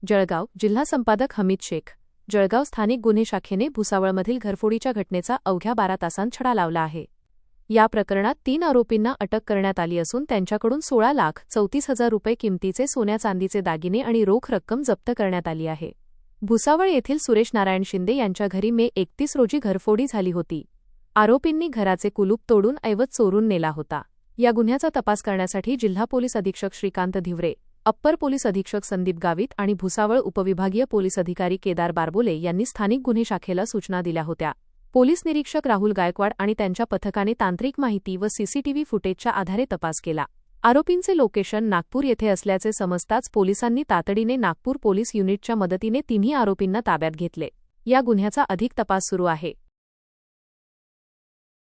जळगाव जिल्हा संपादक हमीद शेख. जळगाव स्थानिक गुन्हे शाखेने भुसावळमधील घरफोडीच्या घटनेचा अवघ्या 12 तासांत छडा लावला आहे. या प्रकरणात 3 आरोपींना अटक करण्यात आली असून त्यांच्याकडून 16,34,000 रुपये किमतीचे सोन्या चांदीचे दागिने आणि रोख रक्कम जप्त करण्यात आली आहे. भुसावळ येथील सुरेश नारायण शिंदे यांच्या घरी मे 31 रोजी घरफोडी झाली होती. आरोपींनी घराचे कुलूप तोडून ऐवज चोरून नेला होता. या गुन्ह्याचा तपास करण्यासाठी जिल्हा पोलीस अधीक्षक श्रीकांत धिवरे, अप्पर पोलीस अधीक्षक संदीप गावित आणि भुसावळ उपविभागीय पोलीस अधिकारी केदार बारबोले यांनी स्थानिक गुन्हे शाखेला सूचना दिल्या होत्या. पोलीस निरीक्षक राहुल गायकवाड आणि त्यांच्या पथकाने तांत्रिक माहिती व सीसीटीव्ही फुटेजच्या आधारे तपास केला. आरोपींचे लोकेशन नागपूर येथे असल्याचे समजताच पोलिसांनी तातडीने नागपूर पोलीस युनिटच्या मदतीने तिन्ही आरोपींना ताब्यात घेतले. या गुन्ह्याचा अधिक तपास सुरू आहे.